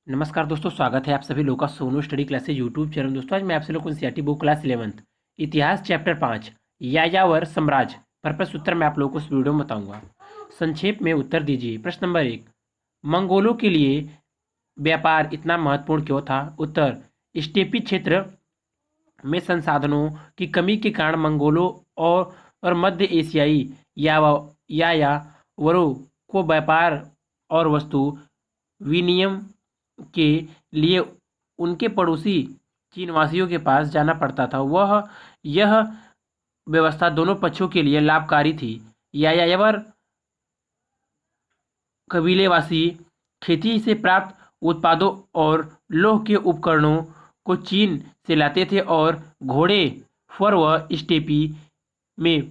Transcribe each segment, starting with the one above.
नमस्कार दोस्तों, स्वागत है आप सभी लोगों का Sonu study classes YouTube channel. दोस्तों आज मैं आपसे लोग एनसीईआरटी बुक क्लास 11th इतिहास चैप्टर 5 यायावर साम्राज्य पर प्रश्न उत्तर मैं आप लोगों को इस वीडियो में बताऊंगा। संक्षेप में उत्तर दीजिए। प्रश्न नंबर 1, मंगोलों के लिए व्यापार इतना महत्वपूर्ण क्यों था? उत्तर, स्टेपी क्षेत्र में संसाधनों की कमी के कारण मंगोलों और मध्य एशियाई यायावरों को व्यापार और वस्तु विनिमय के लिए उनके पड़ोसी चीनवासियों के पास जाना पड़ता था। यह व्यवस्था दोनों पक्षों के लिए लाभकारी थी। यायावर कबीलेवासी खेती से प्राप्त उत्पादों और लोह के उपकरणों को चीन से लाते थे और घोड़े, फर व स्टेपी में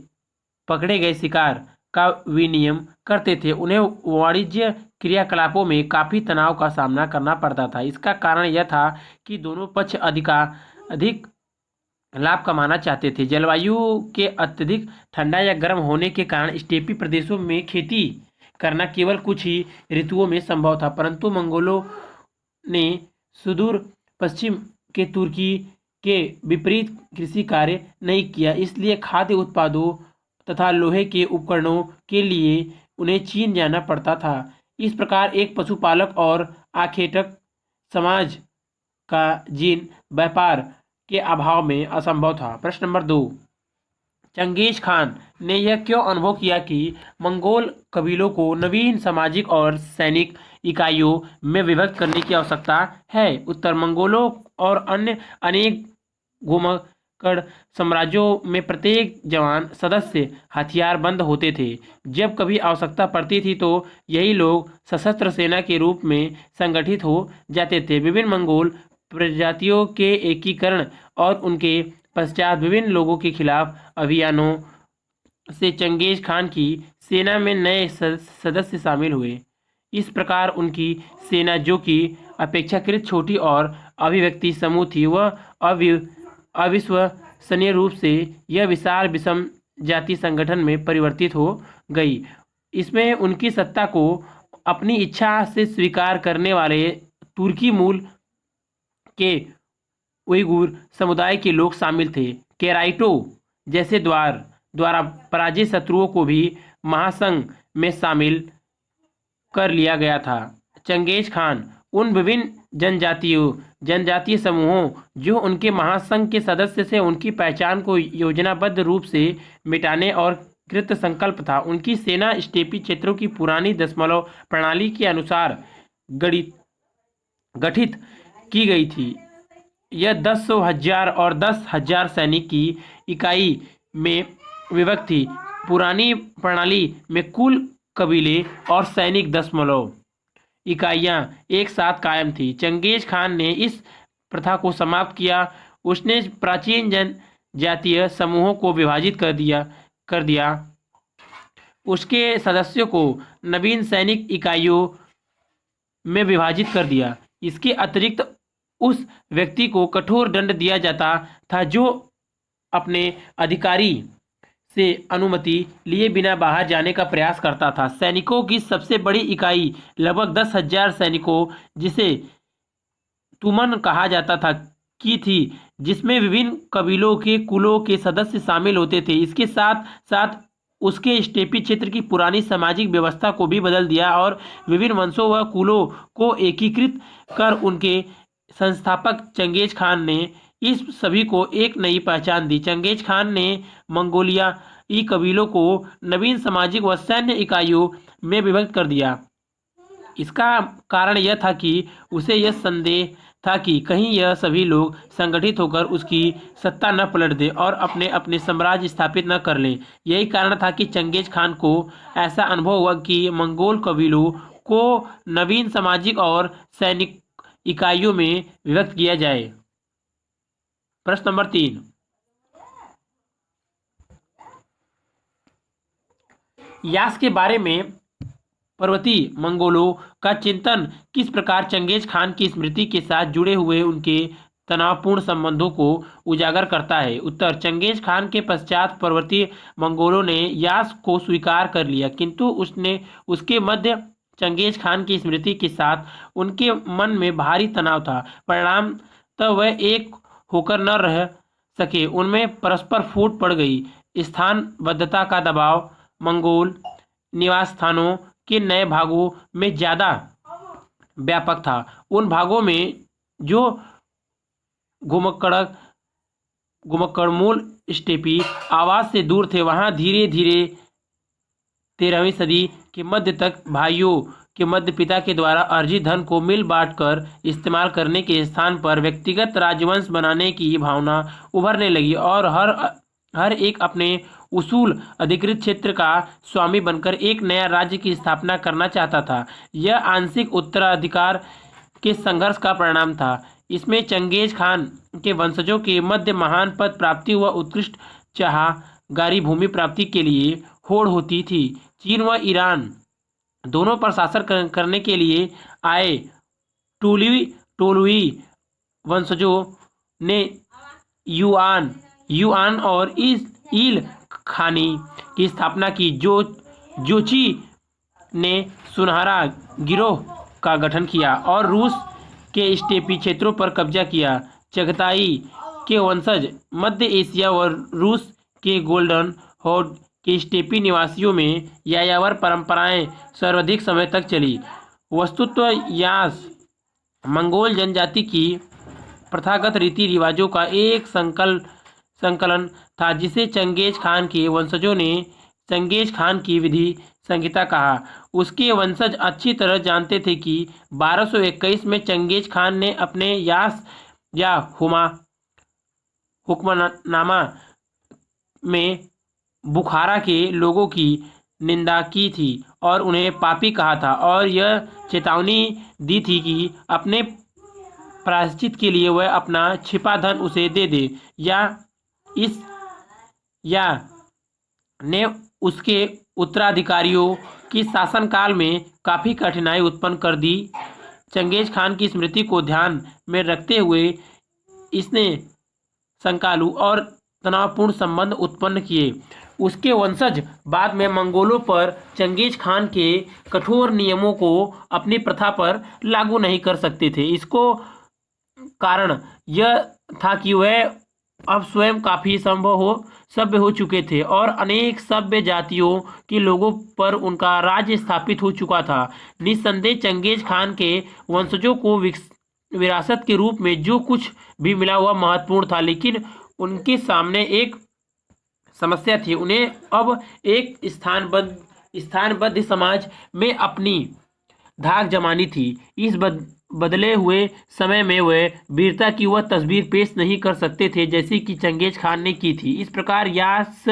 पकड़े गए शिकार का विनिमय करते थे। उन्हें वाणिज्य क्रियाकलापों में काफ़ी तनाव का सामना करना पड़ता था। इसका कारण यह था कि दोनों पक्ष अधिक लाभ कमाना चाहते थे। जलवायु के अत्यधिक ठंडा या गर्म होने के कारण स्टेपी प्रदेशों में खेती करना केवल कुछ ही ऋतुओं में संभव था, परंतु मंगोलों ने सुदूर पश्चिम के तुर्की के विपरीत कृषि कार्य नहीं किया, इसलिए खाद्य उत्पादों तथा लोहे के उपकरणों के लिए उन्हें चीन जाना पड़ता था। इस प्रकार एक पशुपालक और आखेटक समाज का जीवन व्यापार के अभाव में असंभव था। प्रश्न नंबर 2, चंगेज खान ने यह क्यों अनुभव किया कि मंगोल कबीलों को नवीन सामाजिक और सैनिक इकाइयों में विभक्त करने की आवश्यकता है? उत्तर, मंगोलों और अन्य अनेक घुमक्कड़ साम्राज्यों में प्रत्येक जवान सदस्य हथियारबंद होते थे। जब कभी आवश्यकता पड़ती थी तो यही लोग सशस्त्र सेना के रूप में संगठित हो जाते थे। विभिन्न मंगोल प्रजातियों के एकीकरण और उनके पश्चात विभिन्न लोगों के खिलाफ अभियानों से चंगेज खान की सेना में नए सदस्य शामिल हुए। इस प्रकार उनकी सेना, जो कि अपेक्षाकृत छोटी और अभिव्यक्ति समूह थी, वह अविश्वसनीय रूप से यह विशाल विषम जाति संगठन में परिवर्तित हो गई। इसमें उनकी सत्ता को अपनी इच्छा से स्वीकार करने वाले तुर्की मूल के उइगुर समुदाय के लोग शामिल थे। केराइटो जैसे द्वारा पराजित शत्रुओं को भी महासंघ में शामिल कर लिया गया था। चंगेज खान उन विभिन्न जनजातीय समूहों जो उनके महासंघ के सदस्य से उनकी पहचान को योजनाबद्ध रूप से मिटाने और कृत संकल्प था। उनकी सेना स्टेपी क्षेत्रों की पुरानी दशमलव प्रणाली के अनुसार गठित की गई थी। यह 10,000 और 10,000 सैनिक की इकाई में विभक्त थी। पुरानी प्रणाली में कुल कबीले और सैनिक दशमलव इकाइयां एक साथ कायम थी। चंगेज खान ने इस प्रथा को समाप्त किया। उसने प्राचीन जनजातीय समूहों को विभाजित कर दिया। उसके सदस्यों को नवीन सैनिक इकाइयों में विभाजित कर दिया। इसके अतिरिक्त उस व्यक्ति को कठोर दंड दिया जाता था जो अपने अधिकारी से अनुमति लिए बिना बाहर जाने का प्रयास करता था। सैनिकों की सबसे बड़ी इकाई लगभग 10,000 सैनिकों, जिसे तुमन कहा जाता था, की थी, जिसमें विभिन्न कबीलों के कुलों के सदस्य शामिल होते थे। इसके साथ साथ उसके स्टेपी क्षेत्र की पुरानी सामाजिक व्यवस्था को भी बदल दिया और विभिन्न वंशों व कुलों को एकीकृत कर उनके संस्थापक चंगेज खान ने इस सभी को एक नई पहचान दी। चंगेज खान ने मंगोलियाई कबीलों को नवीन सामाजिक व सैन्य इकाइयों में विभक्त कर दिया। इसका कारण यह था कि उसे यह संदेह था कि कहीं यह सभी लोग संगठित होकर उसकी सत्ता न पलट दें और अपने अपने साम्राज्य स्थापित न कर लें। यही कारण था कि चंगेज खान को ऐसा अनुभव हुआ कि मंगोल कबीलों को नवीन सामाजिक और सैनिक इकाइयों में विभक्त किया जाए। प्रश्न नंबर 3, यास के बारे में पर्वतीय मंगोलों का चिंतन किस प्रकार चंगेज खान की स्मृति के साथ जुड़े हुए उनके तनावपूर्ण संबंधों को उजागर करता है? उत्तर, चंगेज खान के पश्चात पर्वतीय मंगोलों ने यास को स्वीकार कर लिया, किंतु उसके मध्य चंगेज खान की स्मृति के साथ उनके मन में भारी तनाव था। परिणाम तब वह एक होकर न रह सके, उनमें परस्पर फूट पड़ गई। स्थानबद्धता का दबाव मंगोल निवास स्थानों के नए भागों में ज़्यादा व्यापक था। उन भागों में जो घुमक्कड़ मूल स्टेपी आवाज से दूर थे, वहां धीरे धीरे 13वीं सदी के मध्य तक भाइयों के मध्य पिता के द्वारा अर्जित धन को मिल बांट कर इस्तेमाल करने के स्थान पर व्यक्तिगत राजवंश बनाने की भावना उभरने लगी और हर एक अपने उसूल अधिकृत क्षेत्र का स्वामी बनकर एक नया राज्य की स्थापना करना चाहता था। यह आंशिक उत्तराधिकार के संघर्ष का परिणाम था। इसमें चंगेज खान के वंशजों के मध्य महान पद प्राप्ति व उत्कृष्ट चाहगारी भूमि प्राप्ति के लिए होड़ होती थी। चीन व ईरान दोनों पर शासन करने के लिए आए टोलुई वंशजों ने युआन और ईल खानी की स्थापना की। जोची ने सुनहरा गिरोह का गठन किया और रूस के स्टेपी क्षेत्रों पर कब्जा किया। चगताई के वंशज मध्य एशिया व रूस के गोल्डन हॉर्ड के स्टेपी निवासियों में यायावर परंपराएं सर्वाधिक समय तक चली। वस्तुतः यास मंगोल जनजाति की प्रथागत रीति रिवाजों का एक संकलन था, जिसे चंगेज खान के वंशजों ने चंगेज खान की विधि संहिता कहा। उसके वंशज अच्छी तरह जानते थे कि 1221 में चंगेज खान ने अपने यास या हुक्मनामा में बुखारा के लोगों की निंदा की थी और उन्हें पापी कहा था, और यह चेतावनी दी थी कि अपने प्रायश्चित के लिए वह अपना छिपा धन उसे दे दे, या ने उसके उत्तराधिकारियों की शासनकाल में काफ़ी कठिनाई उत्पन्न कर दी। चंगेज खान की स्मृति को ध्यान में रखते हुए इसने संकालू और तनावपूर्ण संबंध उत्पन्न किए। उसके वंशज बाद में मंगोलों पर चंगेज खान के कठोर नियमों को अपनी प्रथा पर लागू नहीं कर सकते थे। इसको कारण यह था कि वह अब स्वयं काफ़ी सभ्य हो चुके थे और अनेक सभ्य जातियों के लोगों पर उनका राज्य स्थापित हो चुका था। निस्संदेह चंगेज खान के वंशजों को विरासत के रूप में जो कुछ भी मिला हुआ महत्वपूर्ण था, लेकिन उनके सामने एक समस्या थी। उन्हें अब एक स्थानबद्ध समाज में अपनी धाक जमानी थी। इस बदले हुए समय में वह वीरता की वह तस्वीर पेश नहीं कर सकते थे जैसी कि चंगेज खान ने की थी। इस प्रकार यास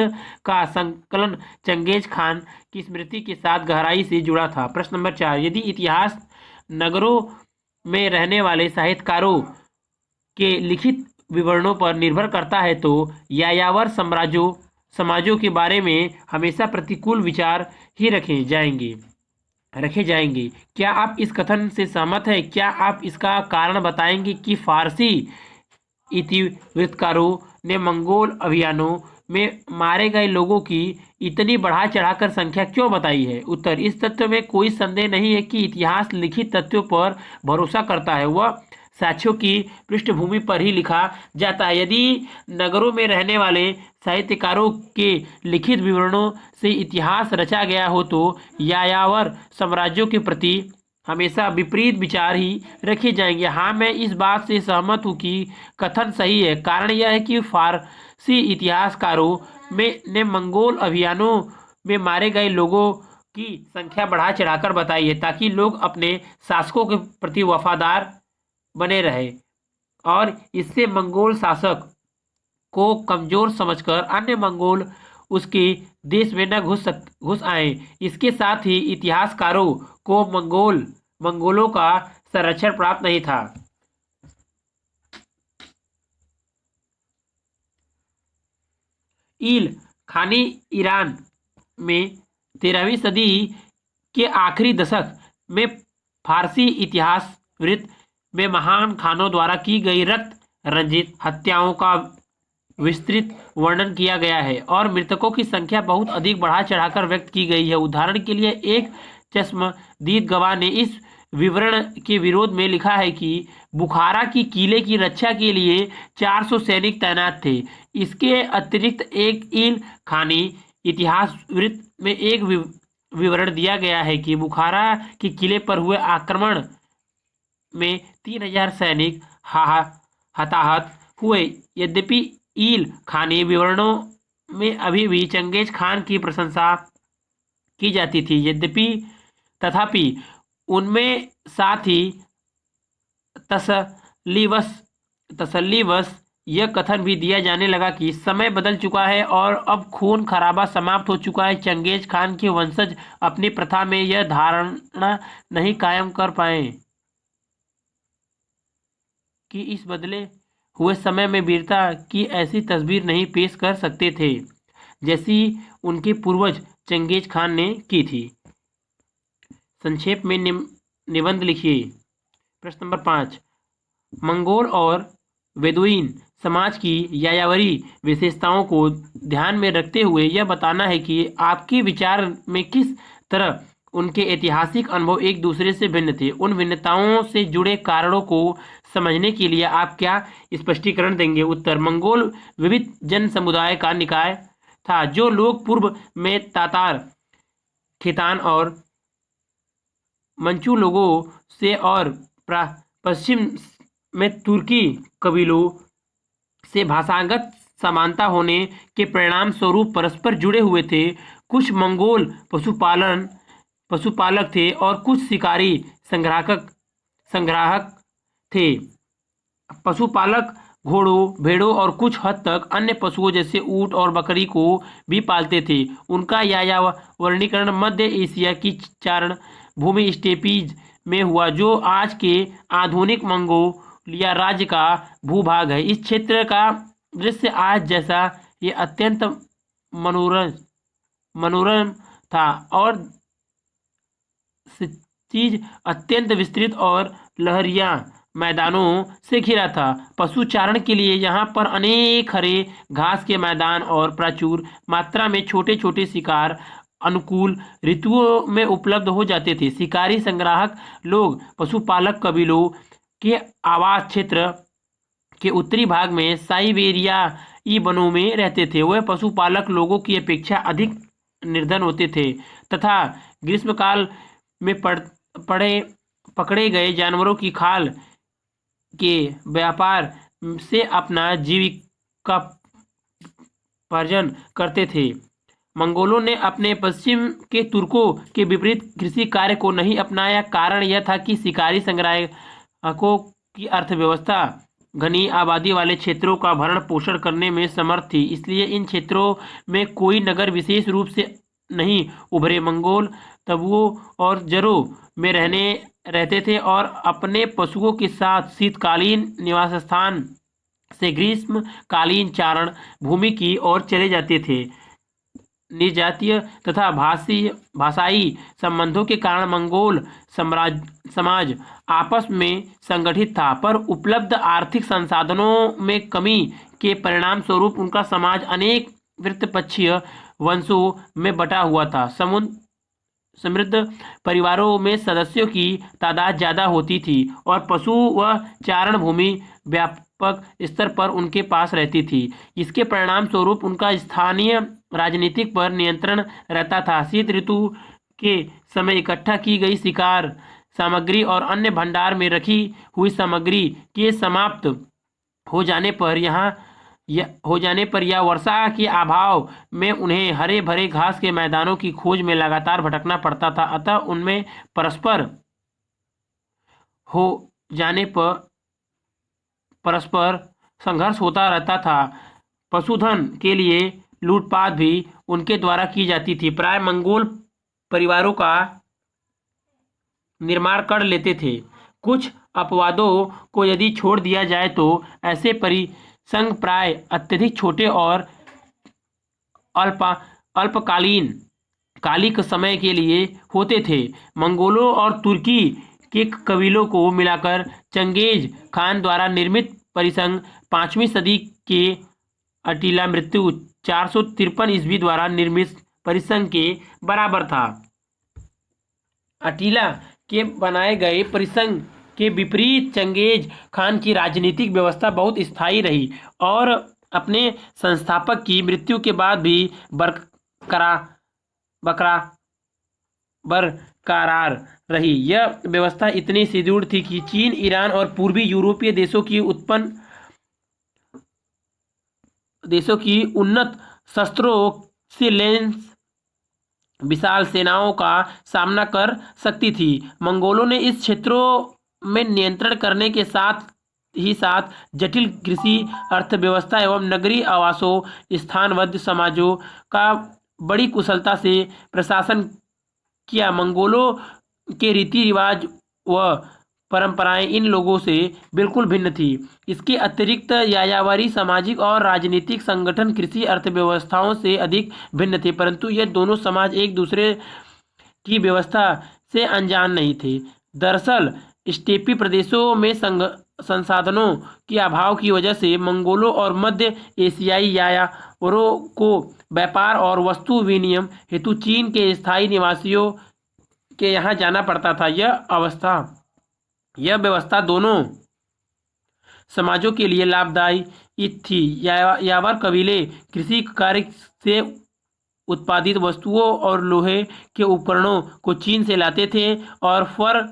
का संकलन चंगेज खान की स्मृति के साथ गहराई से जुड़ा था। प्रश्न नंबर 4, यदि इतिहास नगरों में रहने वाले साहित्यकारों के लिखित विवरणों पर निर्भर करता है तो यायावर समाजों के बारे में हमेशा प्रतिकूल विचार ही रखे जाएंगे। क्या आप इस कथन से सहमत हैं? क्या आप इसका कारण बताएंगे कि फारसी इतिवृत्तकारों ने मंगोल अभियानों में मारे गए लोगों की इतनी बढ़ा चढ़ाकर संख्या क्यों बताई है? उत्तर, इस तथ्य में कोई संदेह नहीं है कि इतिहास लिखित तथ्यों पर भरोसा करता है, वह साक्ष्यों की पृष्ठभूमि पर ही लिखा जाता है। यदि नगरों में रहने वाले साहित्यकारों के लिखित विवरणों से इतिहास रचा गया हो तो यायावर साम्राज्यों के प्रति हमेशा विपरीत विचार ही रखे जाएंगे। हाँ, मैं इस बात से सहमत हूँ कि कथन सही है। कारण यह है कि फारसी इतिहासकारों ने मंगोल अभियानों में मारे गए लोगों की संख्या बढ़ा चढ़ाकर बताई है ताकि लोग अपने शासकों के प्रति वफादार बने रहे और इससे मंगोल शासक को कमजोर समझकर अन्य मंगोल उसके देश में न घुस आए। इसके साथ ही इतिहासकारों को मंगोलों का संरक्षण प्राप्त नहीं था। ईल खानी ईरान में 13वीं सदी के आखिरी दशक में फारसी इतिहासवृत्त में महान खानों द्वारा की गई रक्त रंजित हत्याओं का विस्तृत वर्णन किया गया है और मृतकों की संख्या बहुत अधिक बढ़ा चढ़ाकर व्यक्त की गई है। उदाहरण के लिए एक चश्मदीद गवाह ने इस विवरण के विरोध में लिखा है कि बुखारा की किले की रक्षा के लिए 400 सैनिक तैनात थे। इसके अतिरिक्त एक ईल खानी इतिहास वृत्त में एक विवरण दिया गया है कि बुखारा के किले पर हुए आक्रमण में 3000 सैनिक हताहत हुए। यद्यपि ईल खानी विवरणों में अभी भी चंगेज खान की प्रशंसा की जाती थी, तथापि उनमें साथ ही तसल्लीवश यह कथन भी दिया जाने लगा कि समय बदल चुका है और अब खून खराबा समाप्त हो चुका है। चंगेज खान के वंशज अपनी प्रथा में यह धारणा नहीं कायम कर पाए कि इस बदले हुए समय में वीरता की ऐसी तस्वीर नहीं पेश कर सकते थे जैसी उनके पूर्वज चंगेज खान ने की थी। संक्षेप में निबंध लिखिए। प्रश्न नंबर 5, मंगोल और बेदुइन समाज की यायावरी विशेषताओं को ध्यान में रखते हुए यह बताना है कि आपके विचार में किस तरह उनके ऐतिहासिक अनुभव एक दूसरे से भिन्न थे। उन भिन्नताओं से जुड़े कारणों को समझने के लिए आप क्या स्पष्टीकरण देंगे? उत्तर: मंगोल विविध जन समुदाय का निकाय था। जो लोग पूर्व में तातार, खितान और मंचू लोगों से और पश्चिम में तुर्की कबीलों से भाषागत समानता होने के परिणाम स्वरूप परस्पर जुड़े हुए थे। कुछ मंगोल पशुपालक थे और कुछ शिकारी संग्राहक थे। पशुपालक घोड़ों, भेड़ों और कुछ हद तक अन्य पशुओं जैसे ऊंट और बकरी को भी पालते थे। उनका यायावरीकरण मध्य एशिया की चारण भूमि स्टेपीज में हुआ, जो आज के आधुनिक मंगोलिया राज्य का भूभाग है। इस क्षेत्र का दृश्य आज जैसा ये अत्यंत मनोरम था और चीज अत्यंत विस्तृत और लहरिया मैदानों से घिरा था। पशु चारण के लिए यहाँ पर अनेक हरे घास के मैदान और प्रचुर मात्रा में छोटे छोटे शिकार अनुकूल ऋतुओं में उपलब्ध हो जाते थे। शिकारी संग्राहक लोग पशुपालक कबीलों के आवास क्षेत्र के उत्तरी भाग में साइबेरियाई वनों में रहते थे। वह पशुपालक लोगों की अपेक्षा अधिक निर्धन होते थे तथा ग्रीष्मकाल में पकड़े गए जानवरों की खाल के व्यापार से अपना जीविकोपार्जन करते थे। मंगोलों ने अपने पश्चिम के तुर्कों के विपरीत कृषि कार्य को नहीं अपनाया। कारण यह था कि शिकारी संग्राहकों की अर्थव्यवस्था घनी आबादी वाले क्षेत्रों का भरण पोषण करने में समर्थ थी, इसलिए इन क्षेत्रों में कोई नगर विशेष रूप से नहीं उभरे। मंगोल तबुओं और जरों में रहते थे और अपने पशुओं के साथ शीतकालीन निवास स्थान से ग्रीष्मकालीन चारण भूमि की ओर चले जाते थे। निर्जातीय तथा भाषाई संबंधों के कारण मंगोल समाज आपस में संगठित था, पर उपलब्ध आर्थिक संसाधनों में कमी के परिणाम स्वरूप उनका समाज अनेक वृत्तपक्षीय वंशों में बटा हुआ था। समृद्ध परिवारों में सदस्यों की तादाद ज़्यादा होती थी और पशु व चारण भूमि व्यापक स्तर पर उनके पास रहती थी। इसके परिणाम स्वरूप उनका स्थानीय राजनीतिक पर नियंत्रण रहता था। शीत ऋतु के समय इकट्ठा की गई शिकार सामग्री और अन्य भंडार में रखी हुई सामग्री के समाप्त हो जाने पर या वर्षा के अभाव में उन्हें हरे भरे घास के मैदानों की खोज में लगातार भटकना पड़ता था। अतः उनमें परस्पर संघर्ष होता रहता था। पशुधन के लिए लूटपाट भी उनके द्वारा की जाती थी। प्राय मंगोल परिवारों का निर्माण कर लेते थे। कुछ अपवादों को यदि छोड़ दिया जाए तो ऐसे परिसंघ प्राय अत्यधिक छोटे और अल्पकालिक समय के लिए होते थे। मंगोलों और तुर्की के कबीलों को मिलाकर चंगेज खान द्वारा निर्मित परिसंघ 5वीं सदी के अटिला मृत्यु 453 ईस्वी द्वारा निर्मित परिसंघ के बराबर था। अटीला के बनाए गए परिसंघ के विपरीत चंगेज खान की राजनीतिक व्यवस्था बहुत स्थायी रही और अपने संस्थापक की मृत्यु के बाद भी बरकरार बरकरार बरकरार रही। यह व्यवस्था इतनी सुदृढ़ थी कि चीन, ईरान और पूर्वी यूरोपीय देशों की उन्नत शस्त्रों से लैस विशाल सेनाओं का सामना कर सकती थी। मंगोलों ने इस क्षेत्रों में नियंत्रण करने के साथ ही साथ जटिल कृषि अर्थव्यवस्था एवं नगरीय आवासों स्थानबद्ध समाजों का बड़ी कुशलता से प्रशासन किया। मंगोलों के रीति रिवाज व परंपराएं इन लोगों से बिल्कुल भिन्न थी। इसके अतिरिक्त यायावरी सामाजिक और राजनीतिक संगठन कृषि अर्थव्यवस्थाओं से अधिक भिन्न थे, परंतु ये दोनों समाज एक दूसरे की व्यवस्था से अनजान नहीं थे। दरअसल स्टेपी प्रदेशों में संसाधनों के अभाव की वजह से मंगोलों और मध्य एशियाई यायावरों को व्यापार और वस्तु विनिमय हेतु चीन के स्थायी निवासियों के यहाँ जाना पड़ता था। यह व्यवस्था दोनों समाजों के लिए लाभदायी थी। यावर कबीले कृषि कार्य से उत्पादित वस्तुओं और लोहे के उपकरणों को चीन से लाते थे और फर,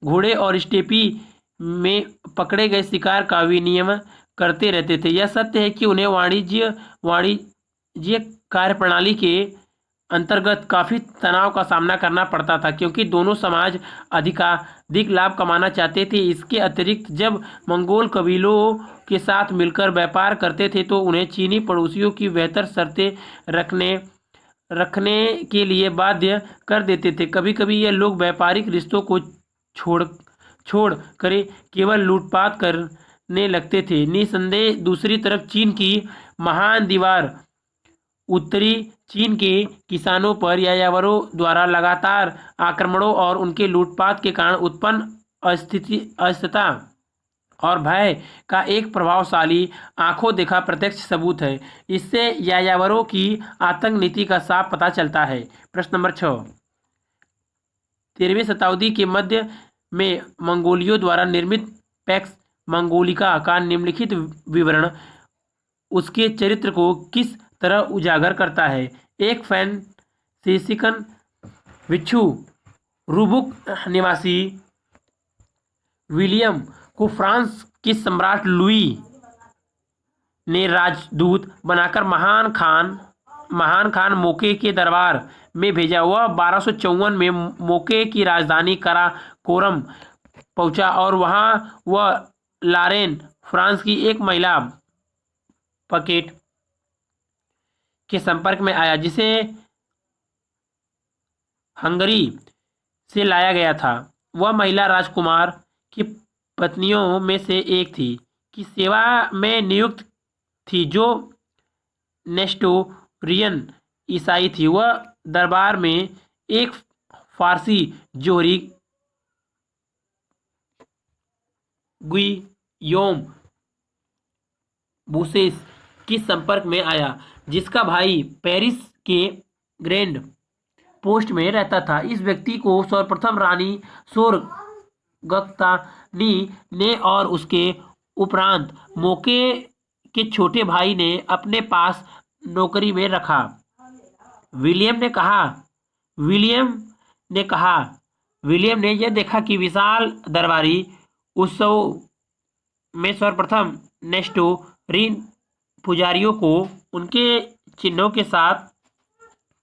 घोड़े और स्टेपी में पकड़े गए शिकार का विनिमय करते रहते थे। यह सत्य है कि उन्हें वाणिज्य कार्यप्रणाली के अंतर्गत काफ़ी तनाव का सामना करना पड़ता था, क्योंकि दोनों समाज अधिकाधिक लाभ कमाना चाहते थे। इसके अतिरिक्त जब मंगोल कबीलों के साथ मिलकर व्यापार करते थे तो उन्हें चीनी पड़ोसियों की बेहतर शर्तें रखने के लिए बाध्य कर देते थे। कभी कभी ये लोग व्यापारिक रिश्तों को छोड़ कर केवल लूटपाट करने लगते थे। निसंदेह दूसरी तरफ चीन की महान दीवार उत्तरी चीन के किसानों पर यायावरों द्वारा लगातार आक्रमणों और उनके लूटपाट के कारण उत्पन्न अस्थिरता और भय का एक प्रभावशाली आंखों देखा प्रत्यक्ष सबूत है। इससे यायावरों की आतंक नीति का साफ पता चलता है। प्रश्न नंबर 6, 13वीं शताब्दी के मध्य में मंगोलियों द्वारा निर्मित पैक्स मंगोलिका का निम्नलिखित विवरण उसके चरित्र को किस तरह उजागर करता है। एक फ्रांसीसिकन भिक्षु रूबुक निवासी विलियम को फ्रांस के सम्राट लुई ने राजदूत बनाकर महान खान मोके के दरबार में भेजा। वह 1254 में मोके की राजधानी काराकोरम पहुंचा और वहां वह लॉरेन फ्रांस की एक महिला पकेट के संपर्क में आया, जिसे हंगरी से लाया गया था। वह महिला राजकुमार की पत्नियों में से एक थी की सेवा में नियुक्त थी, जो नेस्टोरियन ईसाई थी। वह दरबार में एक फारसी जोहरी गुइयोम बुसेस के संपर्क में आया, जिसका भाई पेरिस के ग्रैंड पोस्ट में रहता था। इस व्यक्ति को सर्वप्रथम रानी सोरगतानी ने और उसके उपरांत मोके के छोटे भाई ने अपने पास नौकरी में रखा। विलियम ने यह देखा कि विशाल दरबारी उत्सव में सर्वप्रथम नेस्टोरियन पुजारियों को उनके चिन्हों के साथ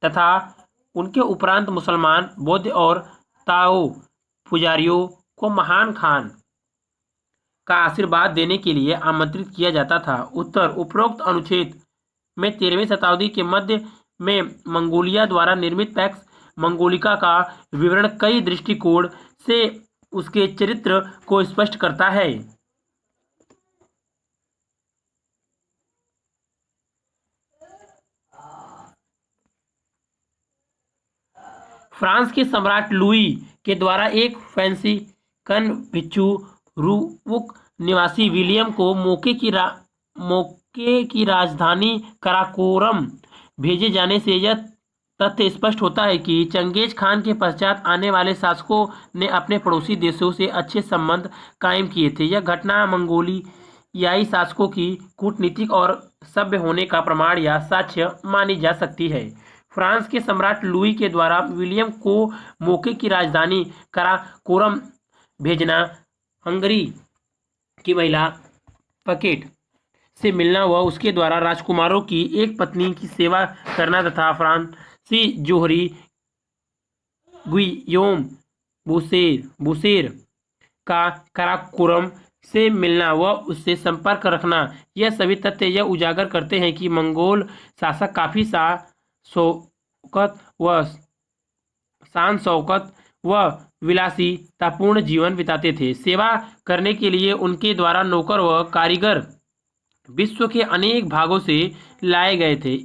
तथा उनके उपरांत मुसलमान, बौद्ध और ताओ पुजारियों को महान खान का आशीर्वाद देने के लिए आमंत्रित किया जाता था। उत्तर उपरोक्त अनुच्छेद में 13वीं शताब्दी के मध्य में मंगोलिया द्वारा निर्मित पैक्स मंगोलिका का विवरण कई दृष्टिकोण से उसके चरित्र को स्पष्ट करता है। फ्रांस के सम्राट लुई के द्वारा एक फ्रांसीसिकन भिक्षु रूबुक निवासी विलियम को मोके की राजधानी काराकोरम भेजे जाने से यह तथ्य स्पष्ट होता है कि चंगेज खान के पश्चात आने वाले शासकों ने अपने पड़ोसी देशों से अच्छे संबंध कायम किए थे। यह घटना मंगोलियाई शासकों की कूटनीतिक और सभ्य होने का प्रमाण या साक्ष्य मानी जा सकती है। फ्रांस के सम्राट लुई के द्वारा विलियम को मोके की राजधानी कराकोरम भेजना, हंगरी की महिला पकेट से मिलना व उसके द्वारा राजकुमारों की एक पत्नी की सेवा करना तथा फ्रांसी जोहरी गुइयोम बुसेर का कराकोरम से मिलना व उससे संपर्क रखना, यह सभी तथ्य यह उजागर करते हैं कि मंगोल शासक काफी शान शौकत व विलासितापूर्ण जीवन बिताते थे। सेवा करने के लिए उनके द्वारा नौकर व कारीगर विश्व के अनेक भागों से लाए गए थे।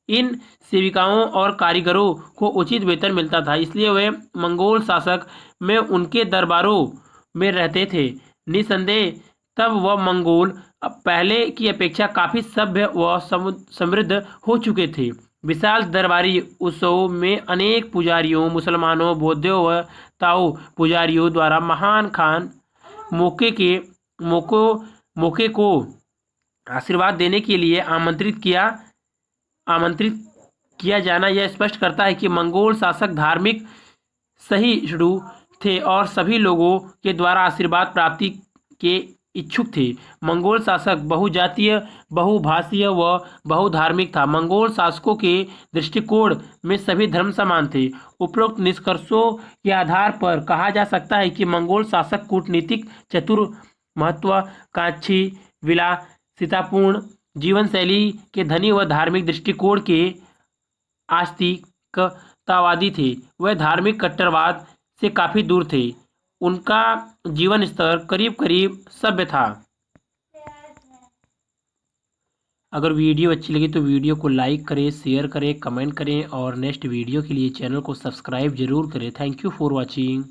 इन सेविकाओं और कारीगरों को उचित वेतन मिलता था, इसलिए वे मंगोल शासक में उनके दरबारों में रहते थे। निसंदेह तब वह मंगोल पहले की अपेक्षा काफी सभ्य व समृद्ध हो चुके थे। विशाल दरबारी उत्सवों में अनेक पुजारियों, मुसलमानों, बौद्धों व ताओ पुजारियों द्वारा महान खान मोके को आशीर्वाद देने के लिए आमंत्रित किया जाना यह स्पष्ट करता है कि मंगोल शासक धार्मिक सहिष्णु थे और सभी लोगों के द्वारा आशीर्वाद प्राप्ति के इच्छुक थे। मंगोल शासक बहुजातीय, बहुभाषीय व बहुधार्मिक था। मंगोल शासकों के दृष्टिकोण में सभी धर्म समान थे। उपरोक्त निष्कर्षों के आधार पर कहा जा सकता है कि मंगोल शासक कूटनीतिक चतुर, महत्वाकांक्षी, विलासितापूर्ण जीवन शैली के धनी व धार्मिक दृष्टिकोण के आस्तिकतावादी थे। वह धार्मिक कट्टरवाद से काफी दूर थे। उनका जीवन स्तर करीब करीब सभ्य था। अगर वीडियो अच्छी लगी तो वीडियो को लाइक करें, शेयर करें, कमेंट करें और नेक्स्ट वीडियो के लिए चैनल को सब्सक्राइब जरूर करें। Thank you for watching.